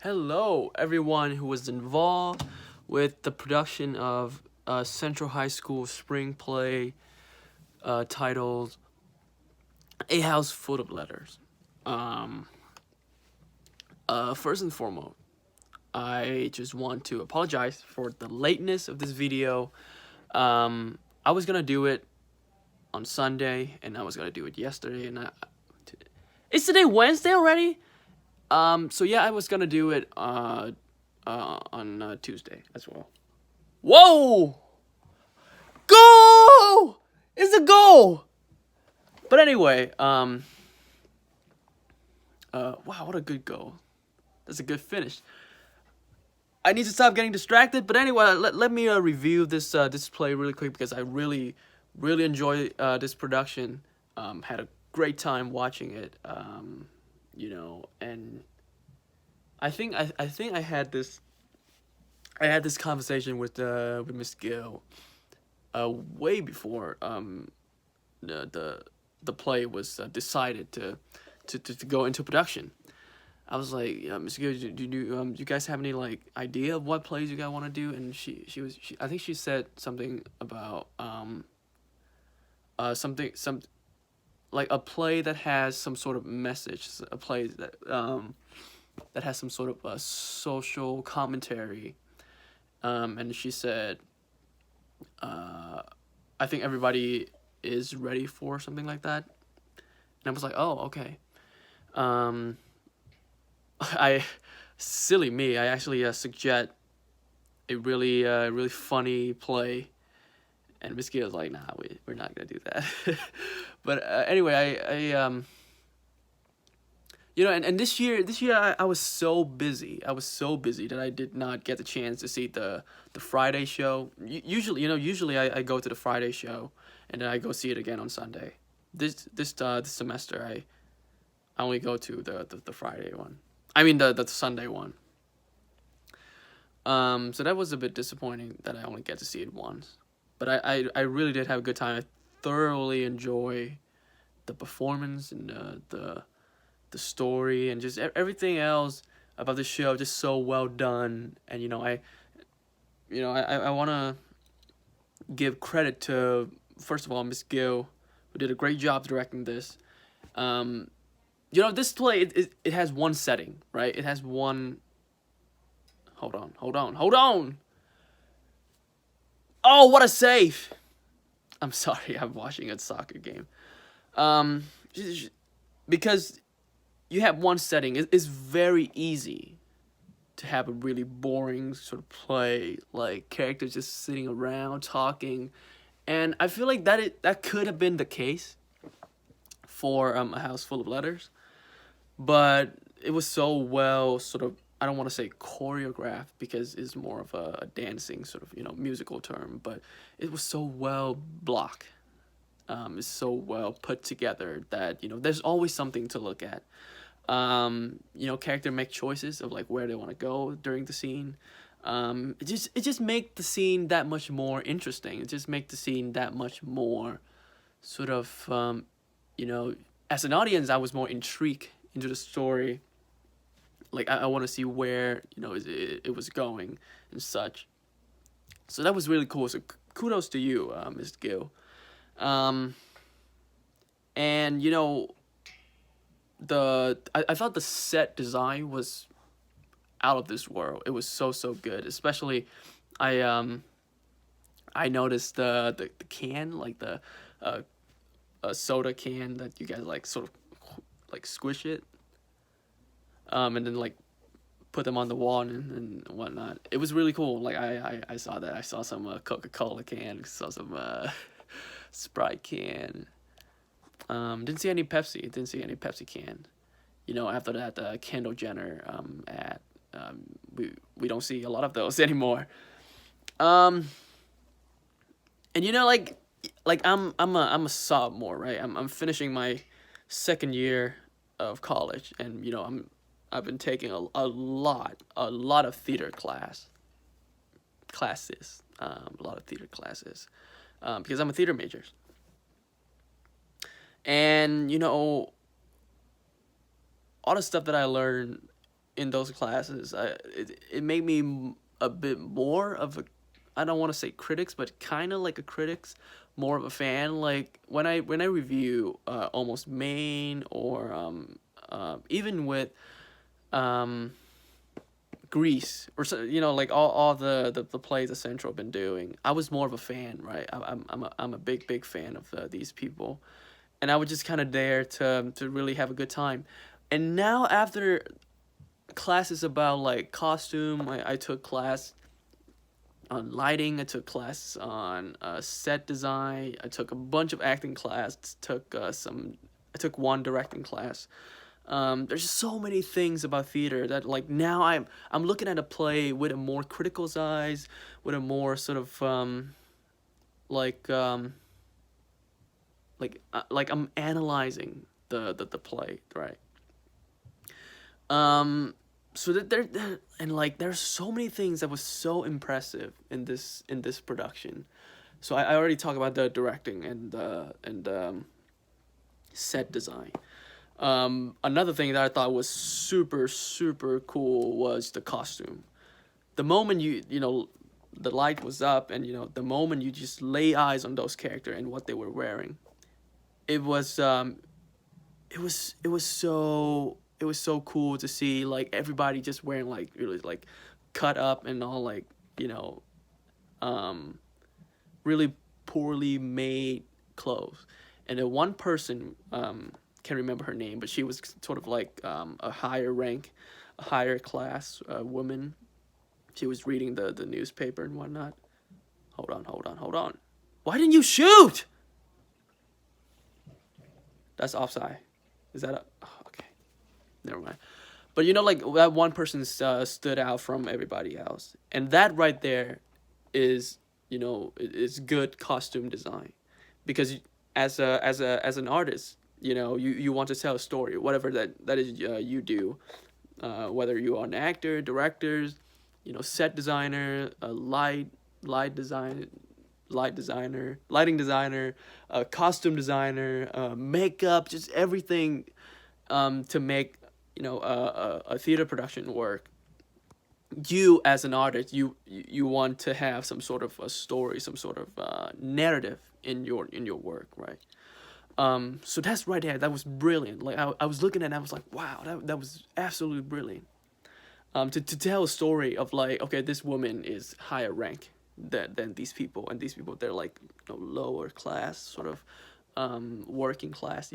Hello, everyone who was involved with the production of Central High School spring play titled A House Full of Letters. Um, First and foremost, I just want to apologize for the lateness of this video. I was gonna do it on Sunday, and I was gonna do it yesterday, and is today Wednesday already? So yeah, I was gonna do it on Tuesday as well. Whoa! Goal! It's a goal! But anyway, wow, what a good goal. That's a good finish. I need to stop getting distracted, but anyway, let me review this play really quick because I really enjoy this production. Had a great time watching it. And I think I had this conversation with Miss Gill way before the play was decided to go into production. I was like, yeah, Miss Gill, do you guys have any like idea of what plays you guys want to do? And she I think she said something about some like a play that has some sort of message, a play that has some sort of a social commentary. And she said, I think everybody is ready for something like that. And I was like, oh, okay. I silly me. I actually suggest a really funny play, and Miss Gill was like, nah, we're not gonna do that. But anyway, and this year I was so busy. I was so busy that I did not get the chance to see the Friday show. Usually I go to the Friday show and then I go see it again on Sunday. This semester I only go to the Friday one. I mean the Sunday one. So that was a bit disappointing that I only get to see it once. But I really did have a good time. I thoroughly enjoy the performance and the story and just everything else about the show, just so well done. And I want to give credit to, first of all, Miss Gill, who did a great job directing this. This play, it has one setting, right? It has one. Hold on. Oh, what a save! I'm sorry, I'm watching a soccer game. Because you have one setting, it's very easy to have a really boring sort of play, like characters just sitting around talking, and I feel like that could have been the case for A House Full of Letters, but it was so well sort of, I don't want to say choreographed because it's more of a dancing sort of musical term, but it was so well blocked. It's so well put together that there's always something to look at. Character make choices of like where they want to go during the scene. It just make the scene that much more interesting. It just make the scene that much more sort of as an audience I was more intrigued into the story. Like I want to see where it was going and such. So that was really cool. So kudos to you, Ms. Gill. And I thought the set design was out of this world. It was so good. Especially, I noticed the can, like the a soda can that you guys like sort of like squish it, and then like put them on the wall and whatnot. It was really cool. Like I saw that. I saw some Coca-Cola can. Saw some Sprite can. Didn't see any Pepsi. Didn't see any Pepsi can. After that Kendall Jenner ad. We don't see a lot of those anymore. And like I'm a sophomore, right? I'm finishing my second year of college, and I've been taking a lot of theater classes. A lot of theater classes, because I'm a theater major. And all the stuff that I learned in those classes, it made me a bit more of a, I don't want to say critics, but kind of like a critics, more of a fan. Like when I review Almost Maine, or even with um, Grease, or so, like all the plays that Central have been doing, I was more of a fan, right? I'm a big fan of these people, and I was just kind of there to really have a good time. And now after classes about like costume, I took class on lighting. I took class on set design. I took a bunch of acting class. I took one directing class. There's just so many things about theater that, like, now I'm looking at a play with a more critical eyes, with a more sort of like like I'm analyzing the play, right? Um, so that and like there's so many things that was so impressive in this production. So I already talked about the directing and set design. Another thing that I thought was super cool was the costume. The moment the light was up, and the moment you just lay eyes on those characters and what they were wearing, it was it was so cool to see, like, everybody just wearing, like, really, like, cut up and all, like, um really poorly made clothes. And then one person, can't remember her name, but she was sort of like a higher rank, a higher class woman. She was reading the newspaper and whatnot. Hold on. Why didn't you shoot? That's offside. Is that okay? Never mind. But like, that one person stood out from everybody else, and that right there is is good costume design, because as an artist, you want to tell a story, whatever that is you do, whether you are an actor, directors, set designer, light design, lighting designer, costume designer, makeup, just everything, to make a theater production work. You as an artist, you want to have some sort of a story, some sort of narrative in your work, right? So that's right there. That was brilliant. Like, I was looking at it, and I was like, wow, that was absolutely brilliant. To tell a story of, like, okay, this woman is higher rank than these people, and these people, they're like, lower class, sort of working class.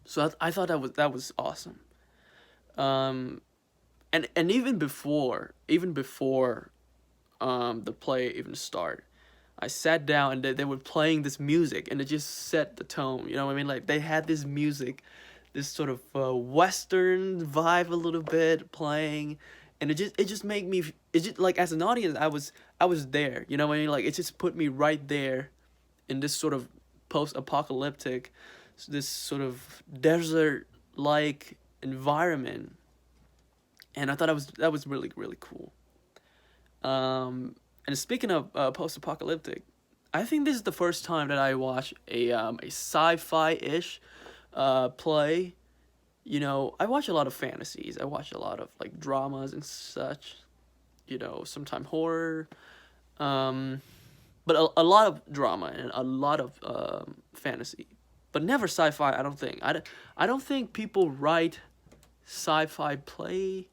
So I thought that was awesome. And even before the play even started, I sat down, and they were playing this music, and it just set the tone. You know what I mean? Like, they had this music, this sort of Western vibe a little bit playing, and it just made me. It just, like, as an audience, I was there. You know what I mean? Like, it just put me right there in this sort of post-apocalyptic, this sort of desert-like environment, and I thought that was really cool. And speaking of post-apocalyptic, I think this is the first time that I watch a sci-fi-ish play. I watch a lot of fantasies. I watch a lot of, like, dramas and such. Sometimes horror, but a lot of drama and a lot of fantasy, but never sci-fi. I don't think. I don't think people write sci-fi play.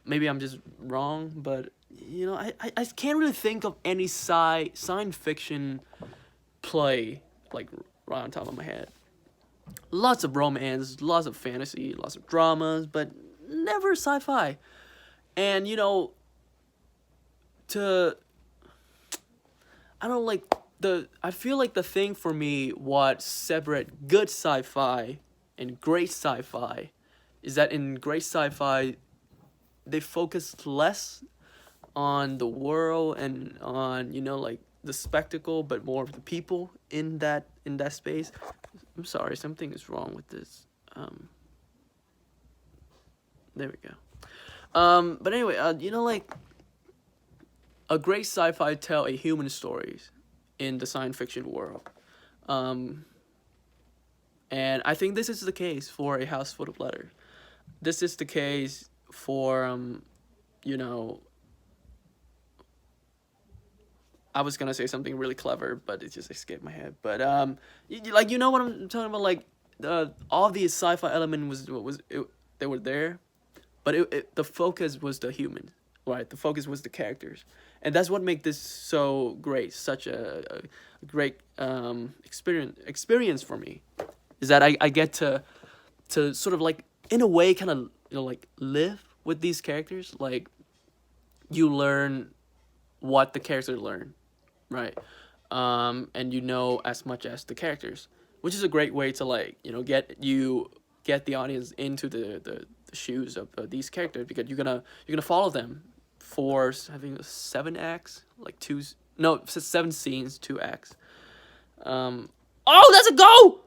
Maybe I'm just wrong, but I can't really think of any science fiction play, like, right on top of my head. Lots of romance, lots of fantasy, lots of dramas, but never sci-fi. And to I don't like I feel like the thing for me what separate good sci-fi and great sci-fi is that in great sci-fi they focus less on the world and on like the spectacle, but more of the people in that space. I'm sorry, something is wrong with this. There we go. But anyway, like, a great sci-fi tell a human stories in the science fiction world. And I think this is the case for A House Full of Letters. this is the case for you know, I was gonna say something really clever, but it just escaped my head. But like, you know what I'm talking about? Like, all the sci-fi element they were there, but the focus was the humans, right? The focus was the characters, and that's what made this so great. Such a great experience for me is that I get to sort of like, in a way, kind of, like, live with these characters. Like, you learn what the characters learn, right? And you know as much as the characters, which is a great way to, like, get the audience into the shoes of these characters, because you're gonna follow them for having 7 acts, like two, no, 7 scenes, 2 acts. Oh, that's a go.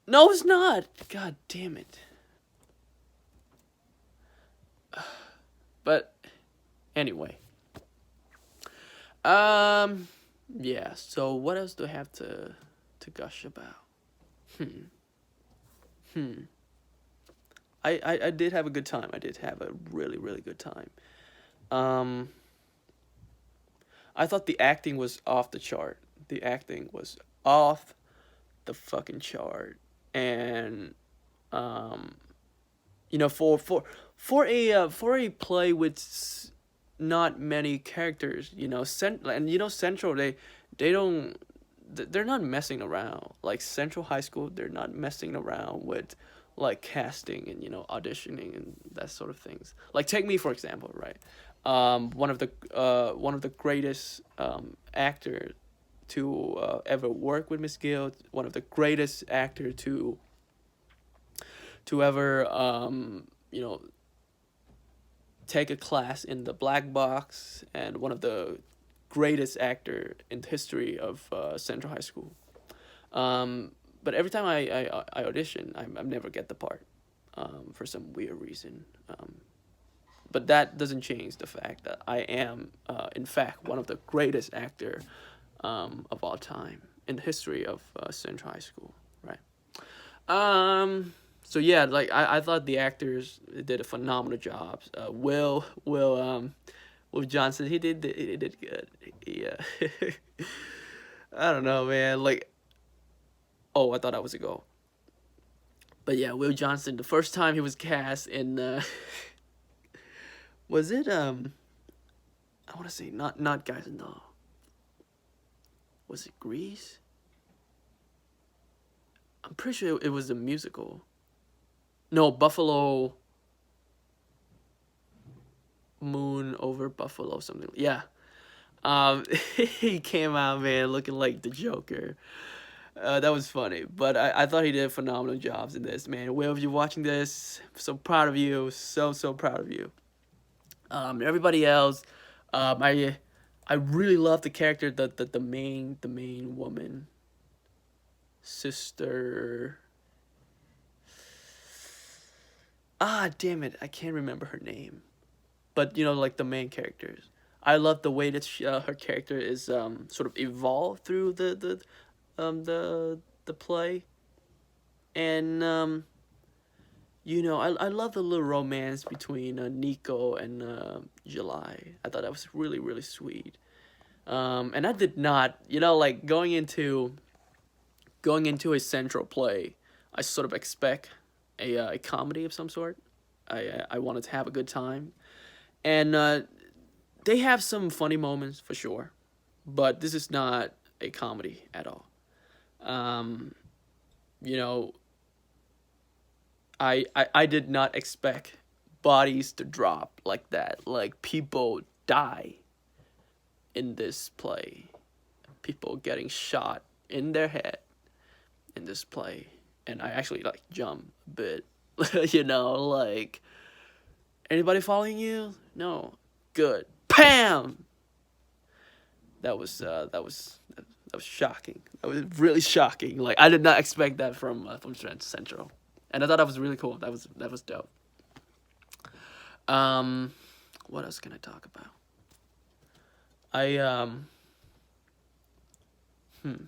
No, it's not. God damn it. But anyway, um, yeah. So what else do I have to gush about? Hmm. Hmm. I did have a good time. I did have a really, really good time. Um, I thought the acting was off the chart. The acting was off the fucking chart, and um, for a play with not many characters, Central, they don't, they're not messing around. Like, Central High School, they're not messing around with, like, casting and, auditioning and that sort of things. Like, take me for example, right? One of the greatest actor to ever work with Miss Gill, one of the greatest actor to ever take a class in the black box, and one of the greatest actor in the history of Central High School. Um, but every time I audition, I never get the part, for some weird reason. But that doesn't change the fact that I am, in fact, one of the greatest actor of all time in the history of Central High School, right? So yeah, like, I thought the actors did a phenomenal job. Will Johnson, he did good. Yeah, I don't know, man. Like, oh, I thought that was a goal. But yeah, Will Johnson, the first time he was cast in, was it I want to say, not Guys and Dolls. Was it Grease? I'm pretty sure it was a musical. No, Buffalo Moon over Buffalo, something. Yeah. He came out, man, looking like the Joker. That was funny, but I thought he did phenomenal jobs in this, man. Will, if you're watching this, I'm so proud of you, so proud of you. Everybody else, I really love the character, the main woman, sister. Ah, damn it, I can't remember her name, but like, the main characters. I love the way that her character is sort of evolved through the play, and I love the little romance between Nico and July. I thought that was really, really sweet. And I did not, like, going into a central play, I sort of expect a comedy of some sort. I wanted to have a good time, and they have some funny moments for sure, but this is not a comedy at all. Um, you know, I did not expect bodies to drop like that. Like, people die in this play. People getting shot in their head in this play. And I actually, like, jump a bit. Like, anybody following you? No. Good. Pam! That was shocking. That was really shocking. Like, I did not expect that from Trent Central, and I thought that was really cool. That was dope. Um, what else can I talk about? I hmm.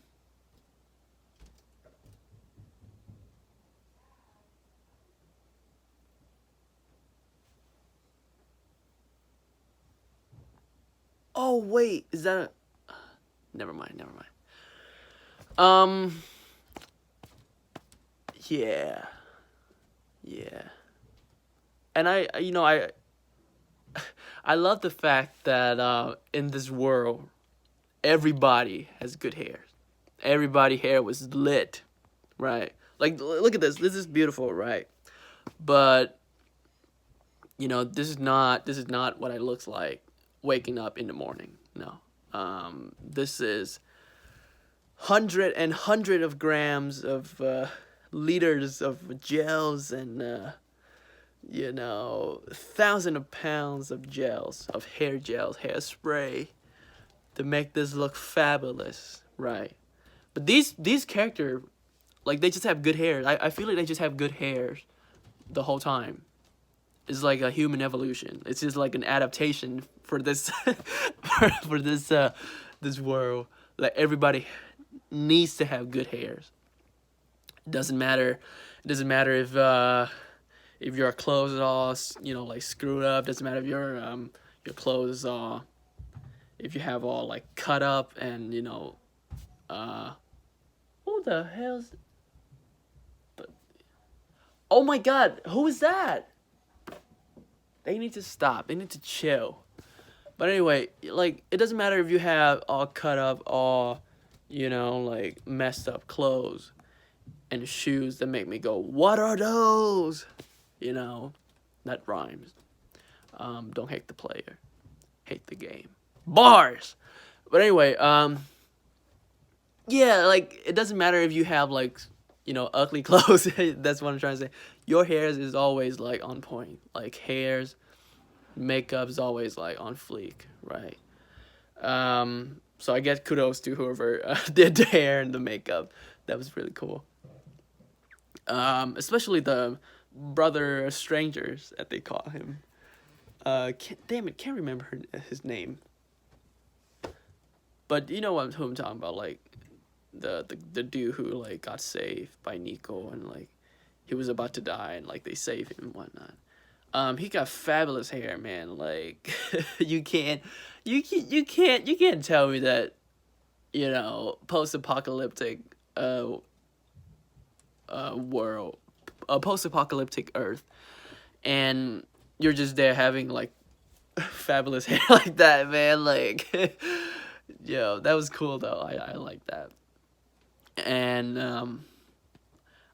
Oh wait, is that a? Never mind. Never mind. Um. Yeah. Yeah. And I love the fact that in this world, everybody has good hair. Everybody hair was lit, right? Like, look at this. This is beautiful, right? But this is not what it looks like waking up in the morning. No. This is hundred of grams of liters of gels and thousand of pounds of gels, of hair gels, hairspray to make this look fabulous, right? But these characters, like, they just have good hair. I feel like they just have good hair the whole time. It's like a human evolution. It's just like an adaptation for this for this world. Like, everybody needs to have good hairs. It doesn't matter. It doesn't matter if your clothes are all like screwed up. Doesn't matter if your clothes is all, if you have all like cut up and who the hell's, but oh my god, who is that? They need to stop. They need to chill. But anyway, like, it doesn't matter if you have all cut up, all like messed up clothes and shoes that make me go, what are those? That rhymes. Don't hate the player, hate the game. Bars. But anyway, yeah, like, it doesn't matter if you have like ugly clothes. That's what I'm trying to say. Your hairs is always like on point. Like, hairs, makeup is always like on fleek, right? So I guess kudos to whoever did the hair and the makeup. That was really cool. Especially the brother strangers that they call him. Can't remember his name. But you know who I'm talking about, like the dude who like got saved by Nico, and like he was about to die and like they saved him and whatnot. He got fabulous hair, man. Like, you can't tell me that post-apocalyptic world, a post-apocalyptic Earth, and you're just there having like fabulous hair like that, man. Like, yo, that was cool though. I like that. And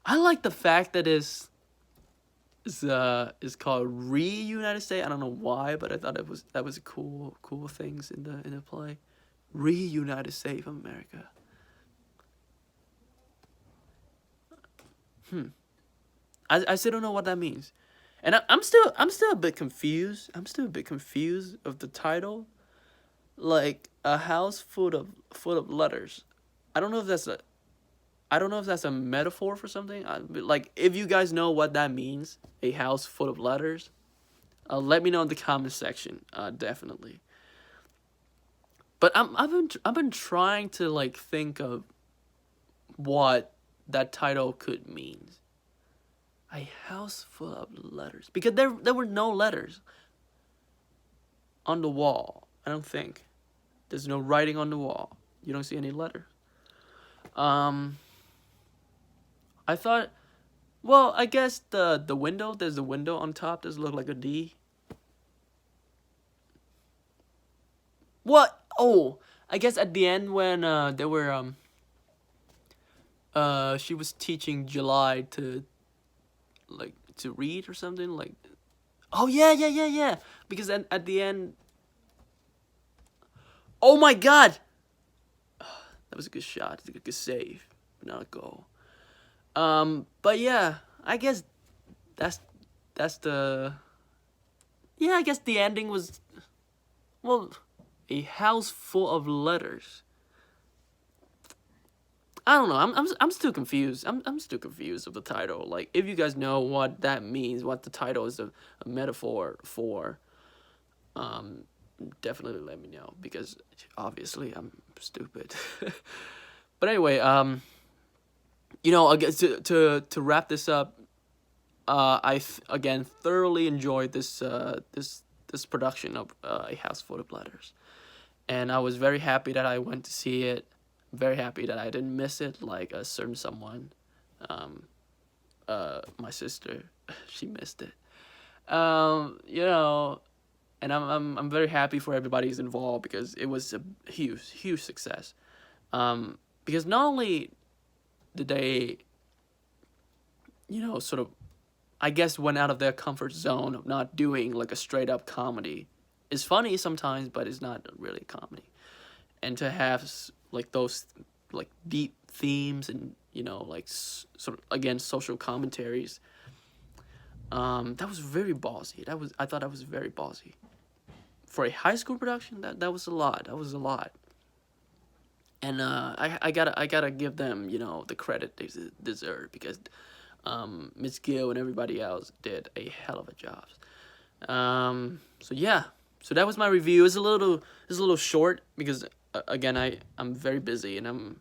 I like the fact that is called Re-United States. I don't know why, but I thought that was cool things in the play. Re-United States of America. I still don't know what that means, and I'm still a bit confused. I'm still a bit confused of the title, like a house full of letters. I don't know if that's a metaphor for something. Like, if you guys know what that means, a house full of letters, let me know in the comment section. Definitely. But I've been trying to like think of what that title could mean. A house full of letters, because there were no letters on the wall. I don't think there's no writing on the wall. You don't see any letters. I thought, well, I guess the window, there's a window on top. Does it look like a D? What? Oh, I guess at the end when they were she was teaching July to read or something, like, oh yeah, because then at the end, oh my god, that was a good shot. It's a good save, but not a goal. But yeah, I guess that's the, yeah, I guess the ending was, well, a house full of letters. I don't know. I'm still confused. I'm still confused of the title. Like, if you guys know what that means, what the title is a metaphor for, definitely let me know, because obviously I'm stupid. But anyway, I guess to wrap this up, again thoroughly enjoyed this production of A House Full of Letters, and I was very happy that I went to see it. Very happy that I didn't miss it like a certain someone. Um, my sister, she missed it. You know, and I'm very happy for everybody who's involved because it was a huge success. Because not only did they, sort of, I guess, went out of their comfort zone of not doing like a straight up comedy. It's funny sometimes, but it's not really comedy. And to have like those like deep themes and like sort of again social commentaries. That was very ballsy. I thought that was very ballsy for a high school production. That was a lot. That was a lot. And I gotta give them the credit they deserve because Miss Gill and everybody else did a hell of a job. So yeah, so that was my review. It's a little short because again I'm very busy and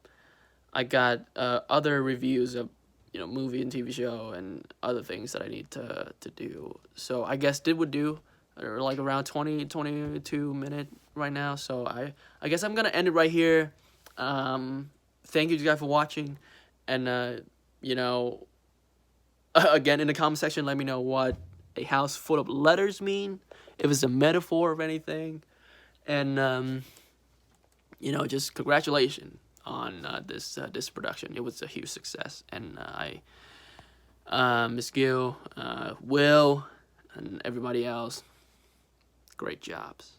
I got other reviews of movie and TV show and other things that I need to do. So I guess did would do or like around 22 minute right now. So I guess I'm gonna end it right here. Thank you guys for watching, and again in the comment section let me know what a house full of letters mean, if it's a metaphor of anything, and just congratulations on this production. It was a huge success, and Miss Gill, Will, and everybody else, great jobs.